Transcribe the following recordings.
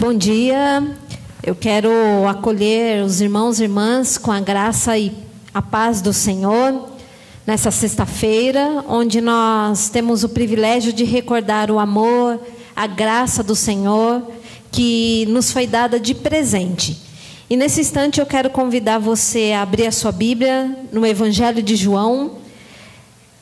Bom dia, eu quero acolher os irmãos e irmãs com a graça e a paz do Senhor, nessa sexta-feira, onde nós temos o privilégio de recordar o amor, a graça do Senhor, que nos foi dada de presente. E nesse instante eu quero convidar você a abrir a sua Bíblia no Evangelho de João,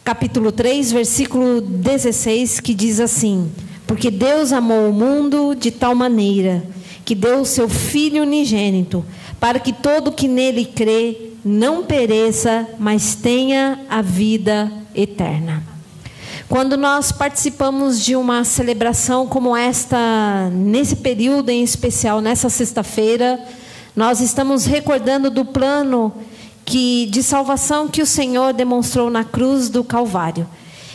capítulo 3, versículo 16, que diz assim: porque Deus amou o mundo de tal maneira que deu o seu Filho unigênito, para que todo que nele crê não pereça, mas tenha a vida eterna. Quando nós participamos de uma celebração como esta, nesse período em especial, nessa sexta-feira, nós estamos recordando do plano de salvação que o Senhor demonstrou na cruz do Calvário.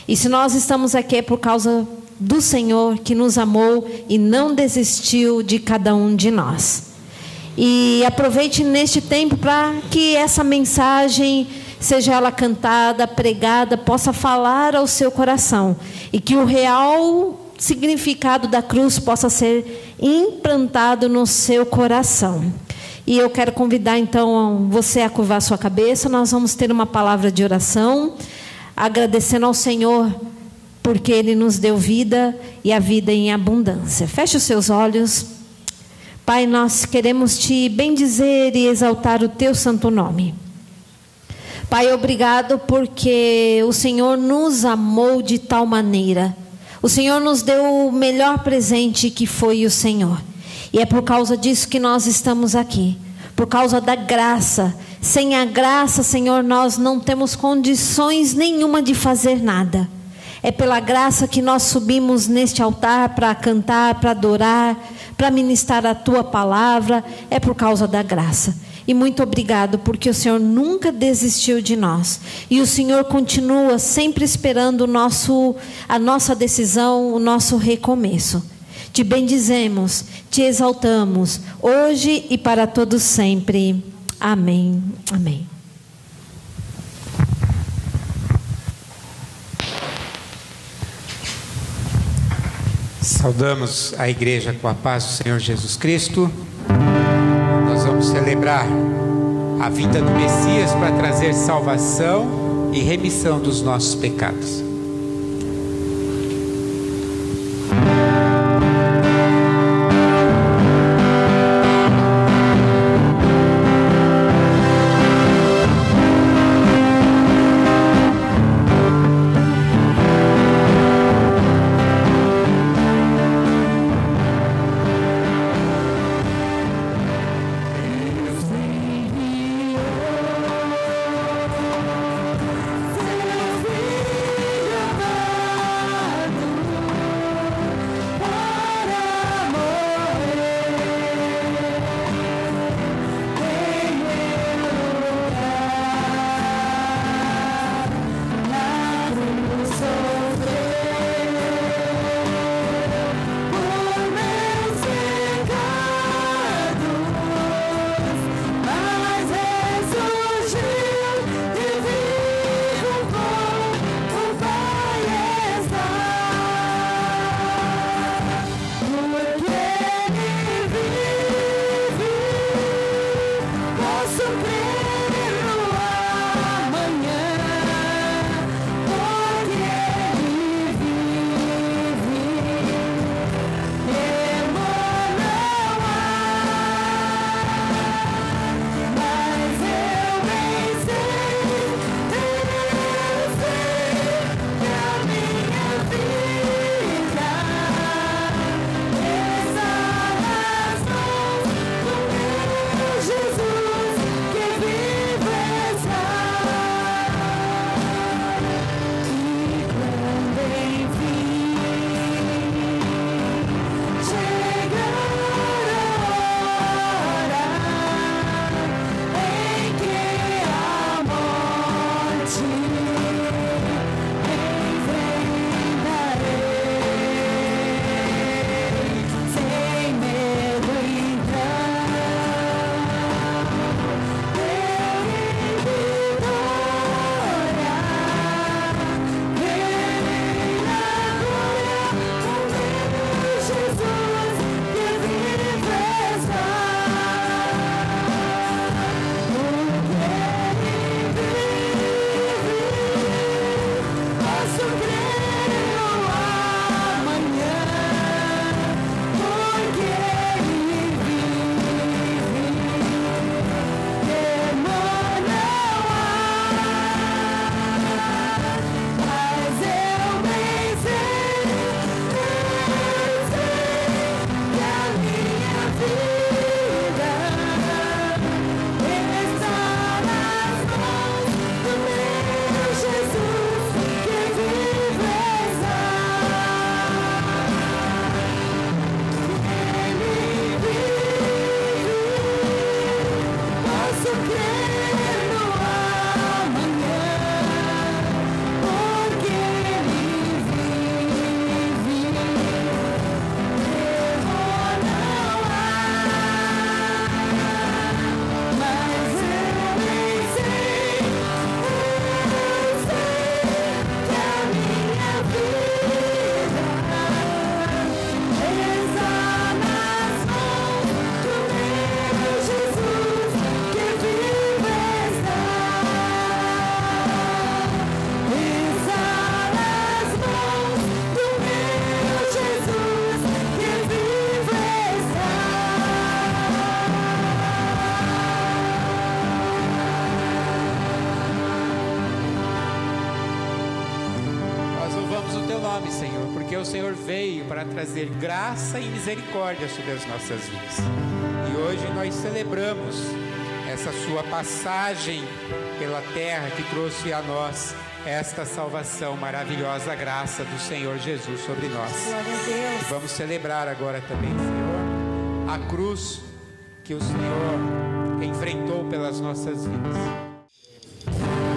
E se nós estamos aqui é por causa do Senhor que nos amou e não desistiu de cada um de nós. E aproveite neste tempo para que essa mensagem, seja ela cantada, pregada, possa falar ao seu coração, e que o real significado da cruz possa ser implantado no seu coração. E eu quero convidar então você a curvar sua cabeça. Nós vamos ter uma palavra de oração, agradecendo ao Senhor porque Ele nos deu vida e a vida em abundância. Feche os seus olhos. Pai, nós queremos Te bendizer e exaltar o Teu santo nome. Pai, obrigado porque o Senhor nos amou de tal maneira. O Senhor nos deu o melhor presente, que foi o Senhor. E é por causa disso que nós estamos aqui. Por causa da graça. Sem a graça, Senhor, nós não temos condições nenhuma de fazer nada. É pela graça que nós subimos neste altar para cantar, para adorar, para ministrar a Tua palavra. É por causa da graça. E muito obrigado, porque o Senhor nunca desistiu de nós. E o Senhor continua sempre esperando a nossa decisão, o nosso recomeço. Te bendizemos, Te exaltamos, hoje e para todos sempre. Amém. Amém. Saudamos a igreja com a paz do Senhor Jesus Cristo. Nós vamos celebrar a vinda do Messias para trazer salvação e remissão dos nossos pecados. porque o Senhor veio para trazer graça e misericórdia sobre as nossas vidas. E hoje nós celebramos essa sua passagem pela terra que trouxe a nós esta salvação, maravilhosa graça do Senhor Jesus sobre nós. Glória a Deus. E vamos celebrar agora também, Senhor, a cruz que o Senhor enfrentou pelas nossas vidas. Vergonha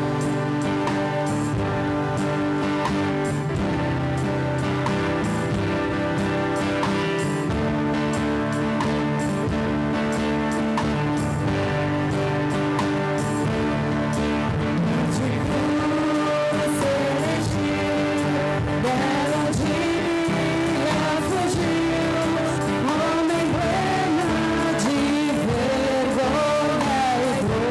e dor.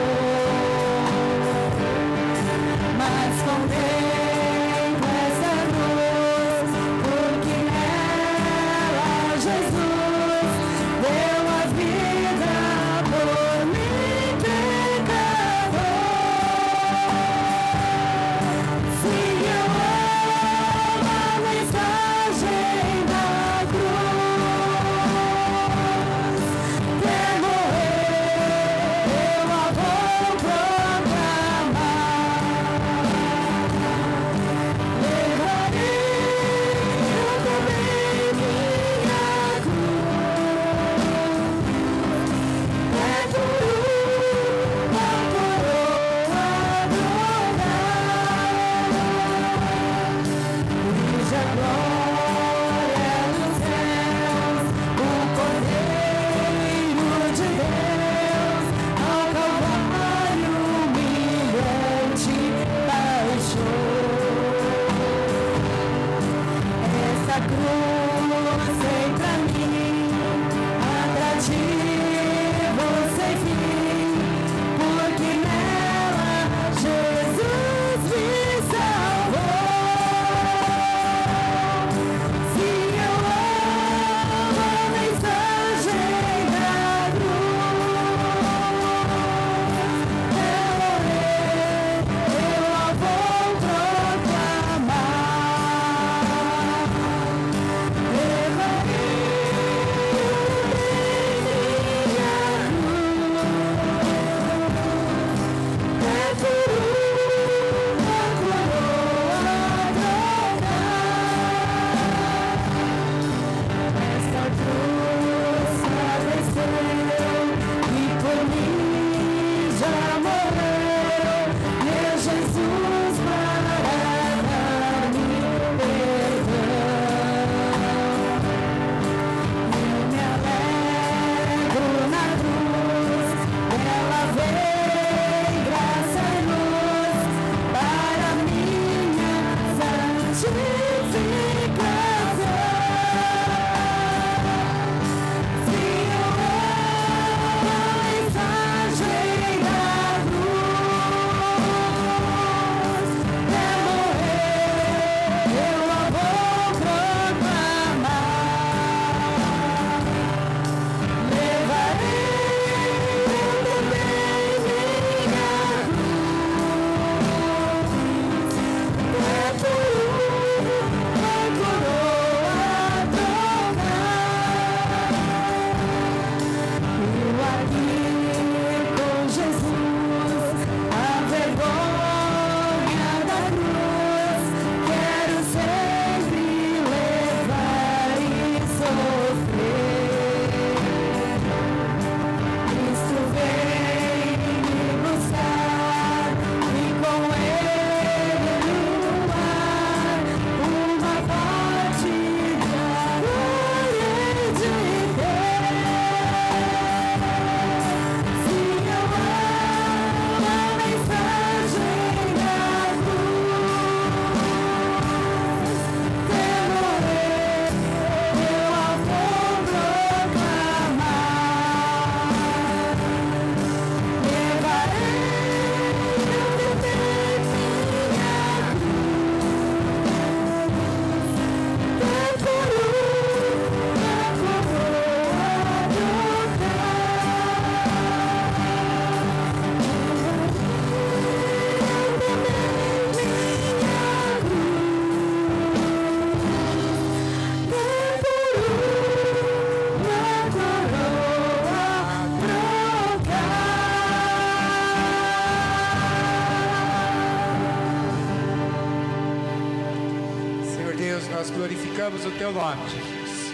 glorificamos o teu nome, Jesus,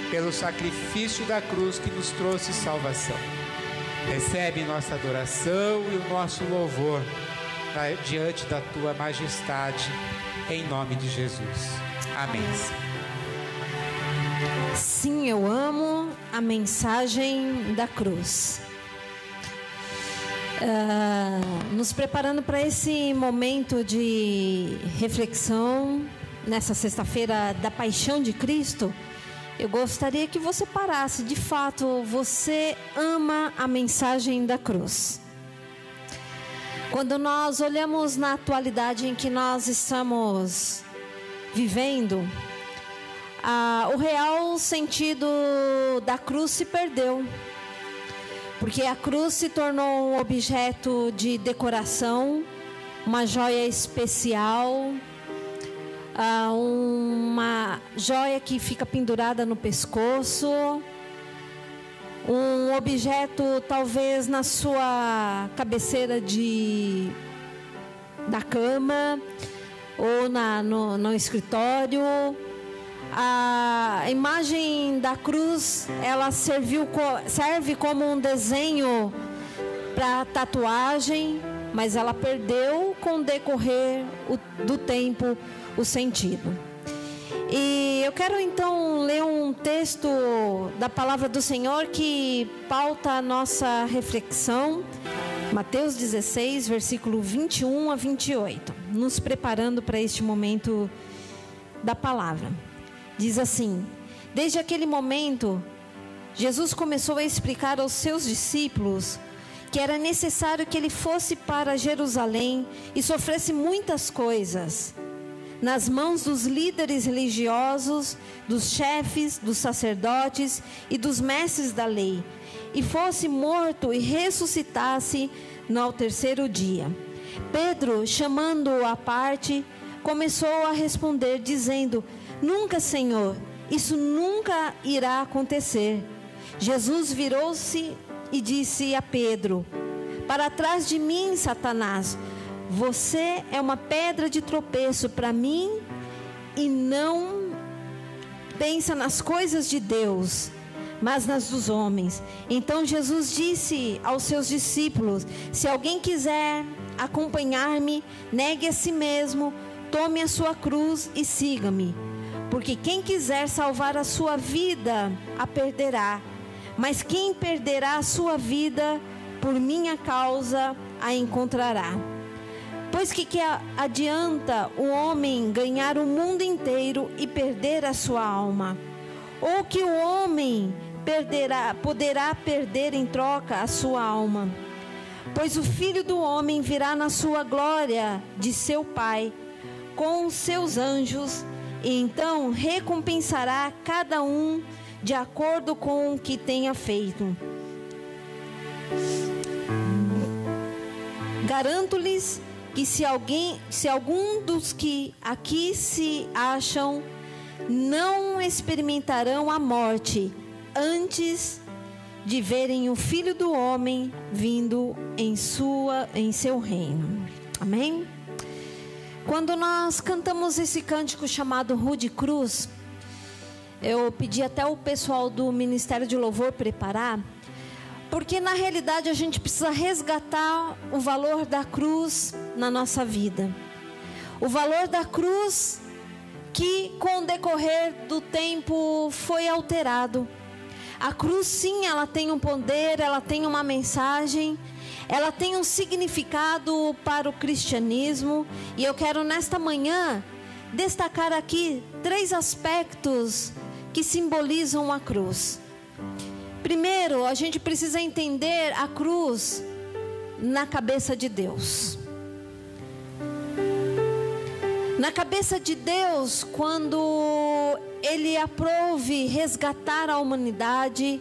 pelo sacrifício da cruz que nos trouxe salvação. Recebe nossa adoração e o nosso louvor diante da tua majestade, em nome de Jesus. Amém. Sim, eu amo a mensagem da cruz. Nos preparando para esse momento de reflexão, nessa sexta-feira da Paixão de Cristo, eu gostaria que você parasse. De fato, você ama a mensagem da cruz? Quando nós olhamos na atualidade em que nós estamos vivendo, o real sentido da cruz se perdeu. Porque a cruz se tornou um objeto de decoração, uma joia especial, uma joia que fica pendurada no pescoço, um objeto talvez na sua cabeceira da cama ou no escritório. A imagem da cruz, ela serve como um desenho para tatuagem, mas ela perdeu com o decorrer do tempo o sentido. E eu quero então ler um texto da palavra do Senhor que pauta a nossa reflexão. Mateus 16, versículo 21 a 28, nos preparando para este momento da palavra. Diz assim: desde aquele momento, Jesus começou a explicar aos seus discípulos que era necessário que ele fosse para Jerusalém e sofresse muitas coisas nas mãos dos líderes religiosos, dos chefes, dos sacerdotes e dos mestres da lei, e fosse morto e ressuscitasse no terceiro dia. Pedro, chamando-o à parte, começou a responder, dizendo: nunca, Senhor, isso nunca irá acontecer. Jesus virou-se e disse a Pedro: para trás de mim, Satanás, você é uma pedra de tropeço para mim e não pensa nas coisas de Deus, mas nas dos homens. Então Jesus disse aos seus discípulos: se alguém quiser acompanhar-me, negue a si mesmo, tome a sua cruz e siga-me. Porque quem quiser salvar a sua vida, a perderá. Mas quem perderá a sua vida, por minha causa, a encontrará. Pois que adianta o homem ganhar o mundo inteiro e perder a sua alma? Ou que o homem poderá perder em troca a sua alma? Pois o Filho do Homem virá na sua glória de seu Pai, com os seus anjos, e então recompensará cada um de acordo com o que tenha feito. Garanto-lhes que se algum dos que aqui se acham não experimentarão a morte antes de verem o Filho do Homem vindo em seu reino. Amém? Quando nós cantamos esse cântico chamado Rude Cruz, eu pedi até o pessoal do Ministério de Louvor preparar, porque na realidade a gente precisa resgatar o valor da cruz na nossa vida. O valor da cruz que com o decorrer do tempo foi alterado. A cruz, sim, ela tem um poder, ela tem uma mensagem, ela tem um significado para o cristianismo. E eu quero nesta manhã destacar aqui 3 aspectos que simbolizam a cruz. Primeiro, a gente precisa entender a cruz na cabeça de Deus. Na cabeça de Deus, quando Ele aprove resgatar a humanidade,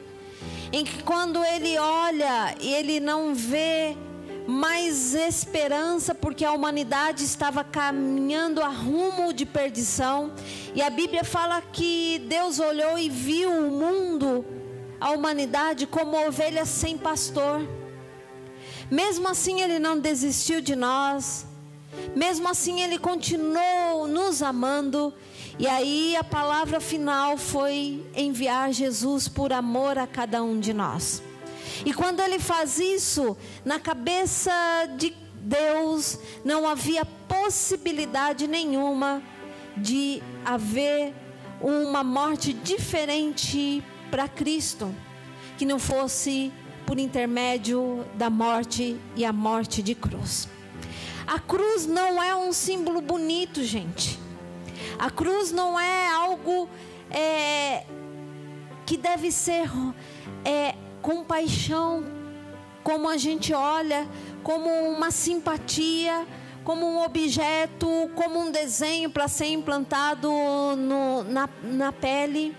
em que quando Ele olha e Ele não vê mais esperança, porque a humanidade estava caminhando a rumo de perdição, e a Bíblia fala que Deus olhou e viu o mundo, a humanidade, como ovelhas sem pastor. Mesmo assim Ele não desistiu de nós, mesmo assim Ele continuou nos amando, E aí a palavra final foi enviar Jesus por amor a cada um de nós. E quando ele faz isso, na cabeça de Deus não havia possibilidade nenhuma de haver uma morte diferente para Cristo, que não fosse por intermédio da morte e a morte de cruz. A cruz não é um símbolo bonito, gente. A cruz não é algo que deve ser com paixão, como a gente olha, como uma simpatia, como um objeto, como um desenho para ser implantado na pele.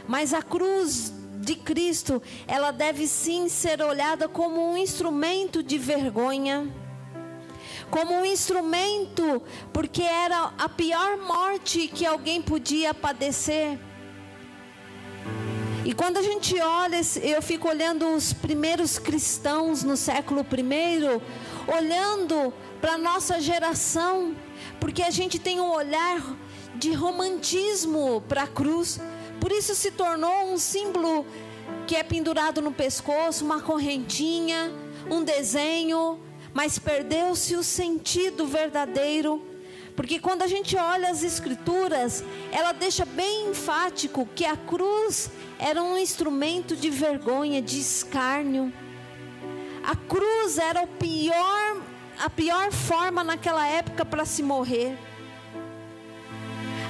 Mas a cruz de Cristo, ela deve sim ser olhada como um instrumento de vergonha, como um instrumento, porque era a pior morte que alguém podia padecer. E quando a gente olha, eu fico olhando os primeiros cristãos no século I, olhando para a nossa geração, porque a gente tem um olhar de romantismo para a cruz. Por isso se tornou um símbolo que é pendurado no pescoço, uma correntinha, um desenho, mas perdeu-se o sentido verdadeiro. Porque quando a gente olha as escrituras, ela deixa bem enfático que a cruz era um instrumento de vergonha, de escárnio. A cruz era a pior forma naquela época para se morrer.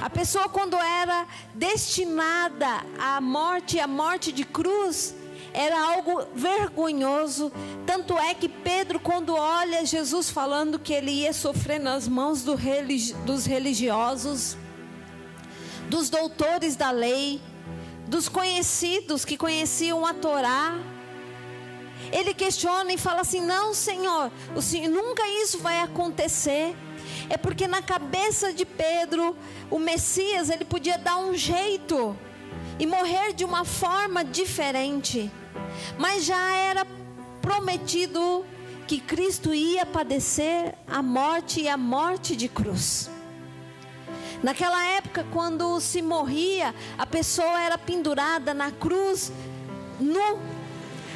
A pessoa, quando era destinada à morte, a morte de cruz, era algo vergonhoso. Tanto é que Pedro, quando olha Jesus falando que ele ia sofrer nas mãos dos religiosos, dos doutores da lei, dos conhecidos que conheciam a Torá, ele questiona e fala assim: não, Senhor, nunca isso vai acontecer. É porque na cabeça de Pedro, o Messias, ele podia dar um jeito e morrer de uma forma diferente, mas já era prometido que Cristo ia padecer a morte, e a morte de cruz. Naquela época, quando se morria, a pessoa era pendurada na cruz,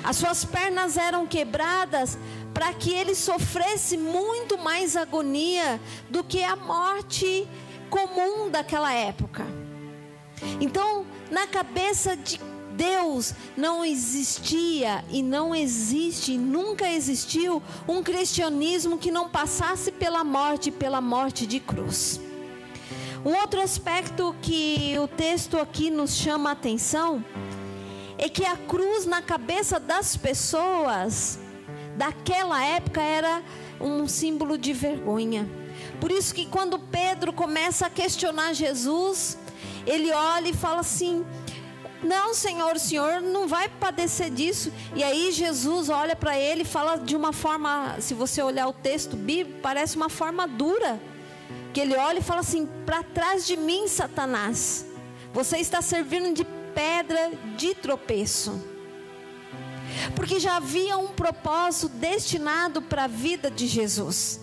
as suas pernas eram quebradas, para que ele sofresse muito mais agonia do que a morte comum daquela época. Então, na cabeça de Deus, não existia e não existe, e nunca existiu um cristianismo que não passasse pela morte de cruz. Um outro aspecto que o texto aqui nos chama a atenção é que a cruz, na cabeça das pessoas daquela época, era um símbolo de vergonha. Por isso que quando Pedro começa a questionar Jesus, ele olha e fala assim: não, Senhor, o Senhor não vai padecer disso. E aí Jesus olha para ele e fala de uma forma, se você olhar o texto bíblico, parece uma forma dura, que ele olha e fala assim: para trás de mim, Satanás, você está servindo de pedra de tropeço. Porque já havia um propósito destinado para a vida de Jesus.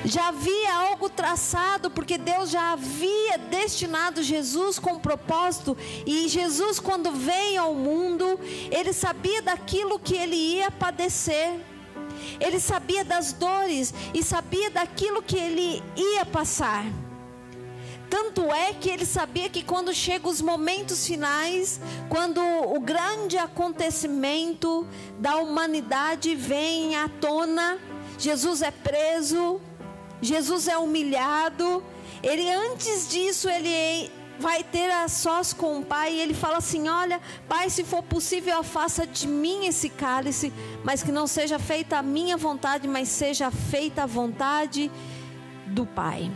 Já havia algo traçado, porque Deus já havia destinado Jesus com um propósito. E Jesus, quando veio ao mundo, ele sabia daquilo que ele ia padecer. Ele sabia das dores e sabia daquilo que ele ia passar. Tanto é que ele sabia que quando chegam os momentos finais, quando o grande acontecimento da humanidade vem à tona, Jesus é preso, Jesus é humilhado. Ele, antes disso, ele vai ter a sós com o Pai, e ele fala assim: olha, Pai, se for possível, afasta de mim esse cálice, mas que não seja feita a minha vontade, mas seja feita a vontade do Pai.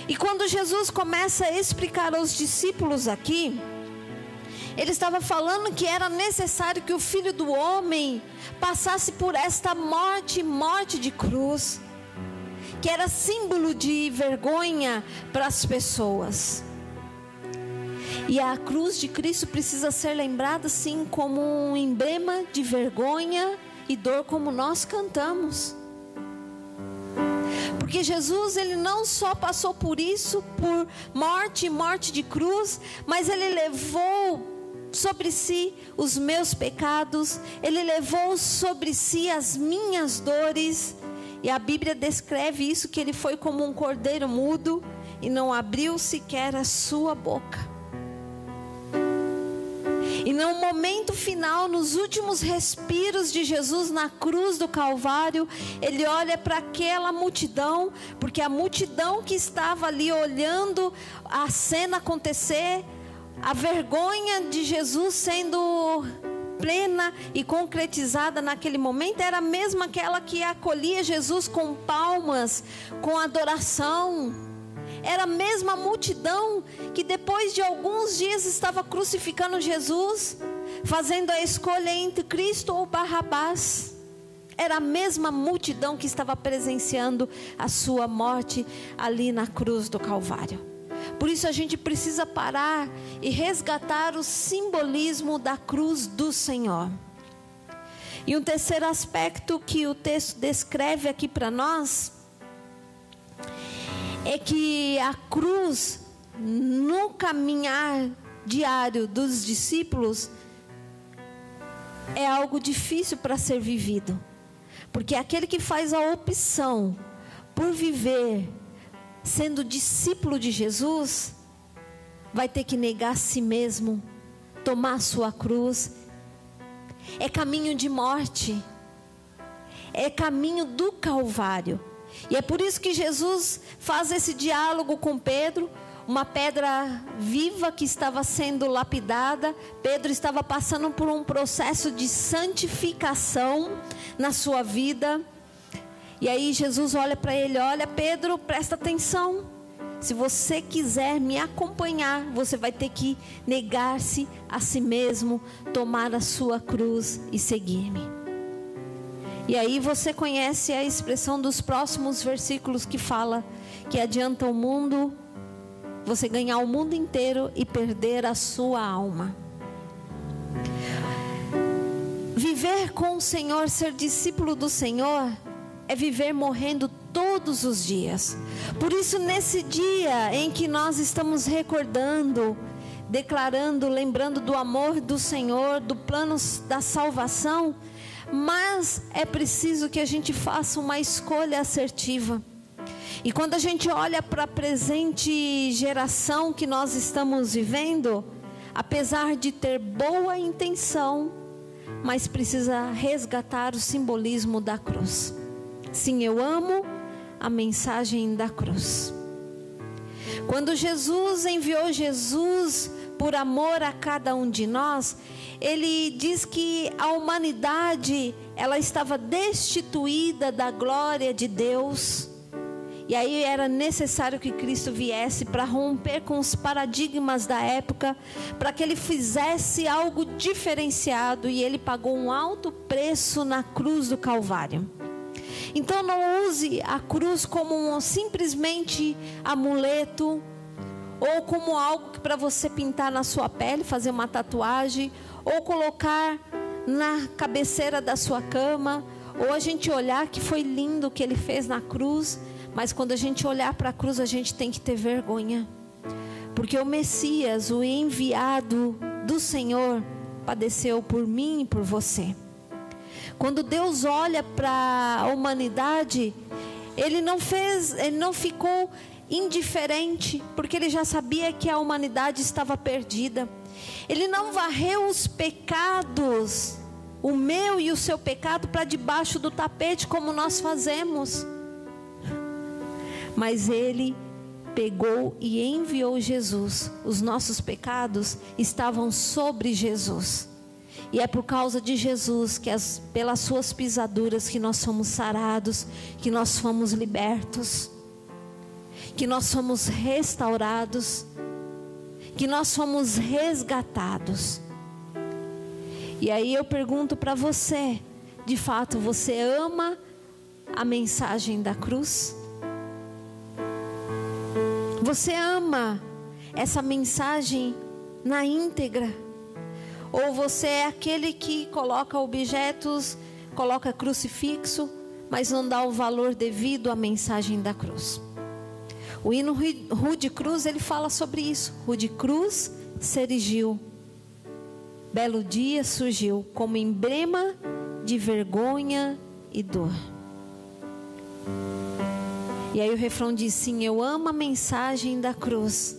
E quando Jesus começa a explicar aos discípulos aqui, ele estava falando que era necessário que o Filho do Homem passasse por esta morte de cruz, que era símbolo de vergonha para as pessoas. E a cruz de Cristo precisa ser lembrada sim como um emblema de vergonha e dor, como nós cantamos. Porque Jesus, ele não só passou por isso, por morte de cruz, mas ele levou sobre si os meus pecados, ele levou sobre si as minhas dores. E a Bíblia descreve isso, que ele foi como um cordeiro mudo e não abriu sequer a sua boca. E no momento final, nos últimos respiros de Jesus na cruz do Calvário, ele olha para aquela multidão, porque a multidão que estava ali olhando a cena acontecer, a vergonha de Jesus sendo plena e concretizada naquele momento, era a mesma aquela que acolhia Jesus com palmas, com adoração. Era a mesma multidão que depois de alguns dias estava crucificando Jesus, fazendo a escolha entre Cristo ou Barrabás. Era a mesma multidão que estava presenciando a sua morte ali na cruz do Calvário. Por isso a gente precisa parar e resgatar o simbolismo da cruz do Senhor. E um terceiro aspecto que o texto descreve aqui para nós é que a cruz, no caminhar diário dos discípulos, é algo difícil para ser vivido. Porque aquele que faz a opção por viver sendo discípulo de Jesus, vai ter que negar a si mesmo, tomar a sua cruz. É caminho de morte, é caminho do Calvário. E é por isso que Jesus faz esse diálogo com Pedro, uma pedra viva que estava sendo lapidada. Pedro estava passando por um processo de santificação na sua vida. E aí Jesus olha para ele: olha, Pedro, presta atenção. Se você quiser me acompanhar, você vai ter que negar-se a si mesmo, tomar a sua cruz e seguir-me. E aí você conhece a expressão dos próximos versículos que fala que adianta o mundo, você ganhar o mundo inteiro e perder a sua alma. Viver com o Senhor, ser discípulo do Senhor, é viver morrendo todos os dias. Por isso, nesse dia em que nós estamos recordando, declarando, lembrando do amor do Senhor, do plano da salvação, mas é preciso que a gente faça uma escolha assertiva. E quando a gente olha para a presente geração que nós estamos vivendo, apesar de ter boa intenção, mas precisa resgatar o simbolismo da cruz. Sim, eu amo a mensagem da cruz. Quando Jesus enviou Jesus por amor a cada um de nós, ele diz que a humanidade, ela estava destituída da glória de Deus. E aí era necessário que Cristo viesse para romper com os paradigmas da época, para que ele fizesse algo diferenciado, e ele pagou um alto preço na cruz do Calvário. Então não use a cruz como simplesmente amuleto, ou como algo para você pintar na sua pele, fazer uma tatuagem, ou colocar na cabeceira da sua cama, ou a gente olhar que foi lindo o que ele fez na cruz. Mas quando a gente olhar para a cruz, a gente tem que ter vergonha, porque o Messias, o enviado do Senhor, padeceu por mim e por você. Quando Deus olha para a humanidade, Ele não ficou indiferente, porque Ele já sabia que a humanidade estava perdida. Ele não varreu os pecados, o meu e o seu pecado, para debaixo do tapete, como nós fazemos. Mas Ele pegou e enviou Jesus. Os nossos pecados estavam sobre Jesus. E é por causa de Jesus, pelas suas pisaduras, que nós somos sarados, que nós fomos libertos, que nós somos restaurados, que nós fomos resgatados. E aí eu pergunto para você: de fato você ama a mensagem da cruz? Você ama essa mensagem na íntegra? Ou você é aquele que coloca objetos, coloca crucifixo, mas não dá o valor devido à mensagem da cruz. O hino Rude Cruz, ele fala sobre isso. Rude Cruz se erigiu, belo dia surgiu, como emblema de vergonha e dor. E aí o refrão diz: sim, eu amo a mensagem da cruz.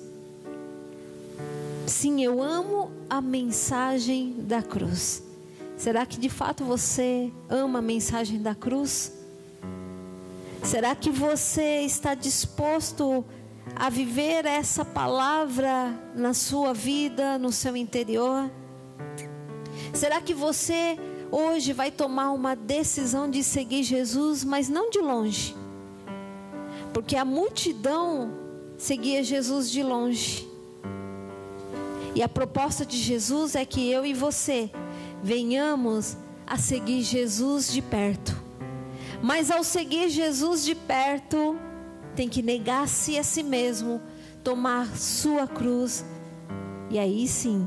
Sim, eu amo a mensagem da cruz. Será que de fato você ama a mensagem da cruz? Será que você está disposto a viver essa palavra na sua vida, no seu interior? Será que você hoje vai tomar uma decisão de seguir Jesus, mas não de longe? Porque a multidão seguia Jesus de longe. E a proposta de Jesus é que eu e você venhamos a seguir Jesus de perto. Mas ao seguir Jesus de perto, tem que negar-se a si mesmo, tomar sua cruz, e aí sim,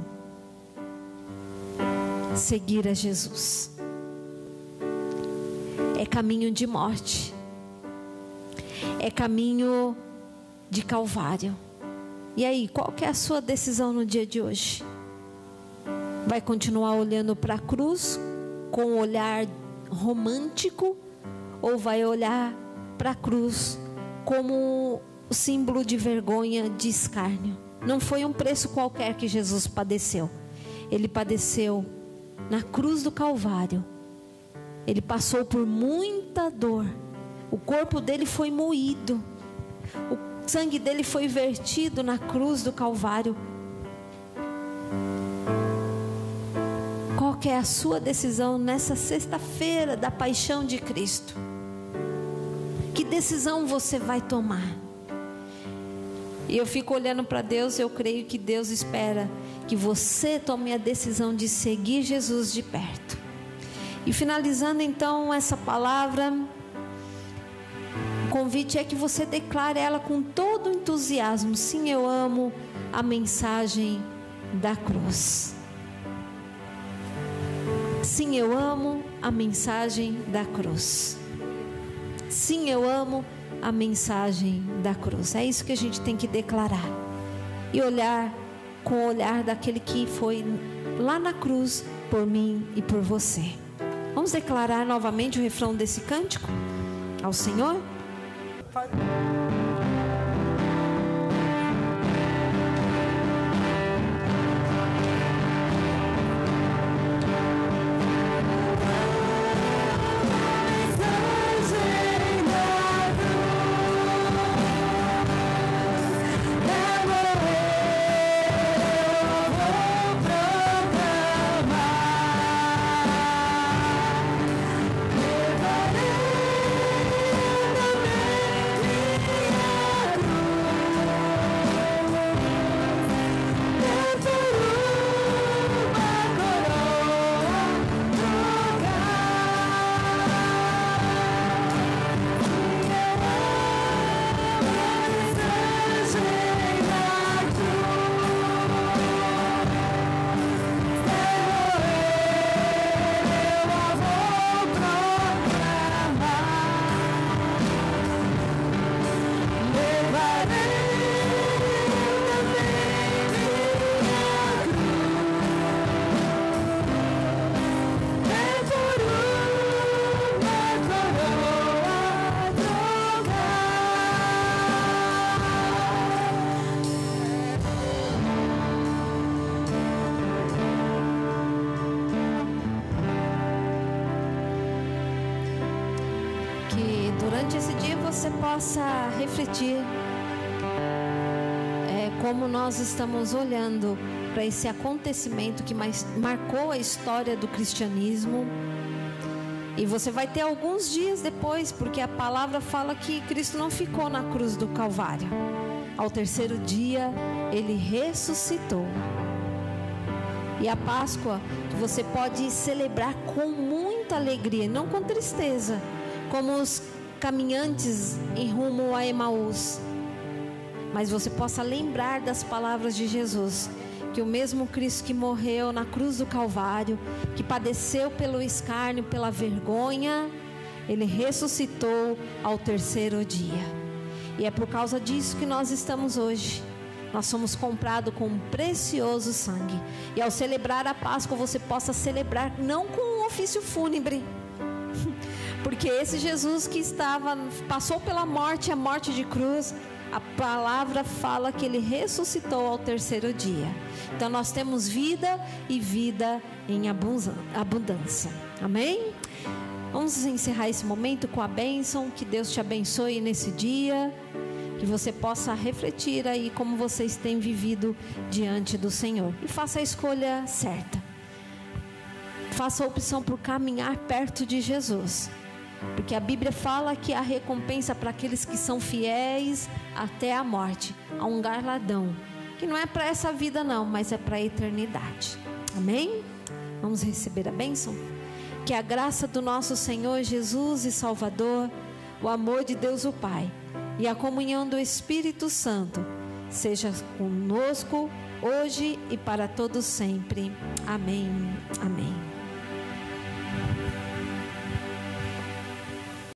seguir a Jesus. É caminho de morte, é caminho de Calvário. E aí, qual que é a sua decisão no dia de hoje? Vai continuar olhando para a cruz com um olhar romântico, ou vai olhar para a cruz como símbolo de vergonha, de escárnio? Não foi um preço qualquer que Jesus padeceu. Ele padeceu na cruz do Calvário. Ele passou por muita dor. O corpo dele foi moído. O sangue dele foi vertido na cruz do Calvário. Qual que é a sua decisão nessa sexta-feira da paixão de Cristo? Que decisão você vai tomar? E eu fico olhando para Deus, eu creio que Deus espera que você tome a decisão de seguir Jesus de perto. E finalizando então essa palavra, o convite é que você declare ela com todo entusiasmo: sim, eu amo a mensagem da cruz. Sim, eu amo a mensagem da cruz. Sim, eu amo a mensagem da cruz. É isso que a gente tem que declarar. E olhar com o olhar daquele que foi lá na cruz por mim e por você. Vamos declarar novamente o refrão desse cântico ao Senhor? durante esse dia você possa refletir como nós estamos olhando para esse acontecimento que marcou a história do cristianismo. E você vai ter alguns dias depois, porque a palavra fala que Cristo não ficou na cruz do Calvário. Ao terceiro dia, Ele ressuscitou. E a Páscoa você pode celebrar com muita alegria, não com tristeza, como os caminhantes em rumo a Emaús. Mas você possa lembrar das palavras de Jesus, que o mesmo Cristo que morreu na cruz do Calvário, que padeceu pelo escárnio, pela vergonha, Ele ressuscitou ao terceiro dia. E é por causa disso que nós estamos hoje. Nós somos comprados com um precioso sangue. E ao celebrar a Páscoa, você possa celebrar não com um ofício fúnebre, porque esse Jesus que passou pela morte, a morte de cruz, a palavra fala que ele ressuscitou ao terceiro dia. Então nós temos vida e vida em abundância. Amém? Vamos encerrar esse momento com a bênção. Que Deus te abençoe nesse dia, que você possa refletir aí como vocês têm vivido diante do Senhor, e faça a escolha certa. Faça a opção por caminhar perto de Jesus, porque a Bíblia fala que há recompensa para aqueles que são fiéis até a morte. Há um galardão, que não é para essa vida não, mas é para a eternidade. Amém? Vamos receber a bênção? Que a graça do nosso Senhor Jesus e Salvador, o amor de Deus o Pai e a comunhão do Espírito Santo seja conosco hoje e para todos sempre. Amém. Amém.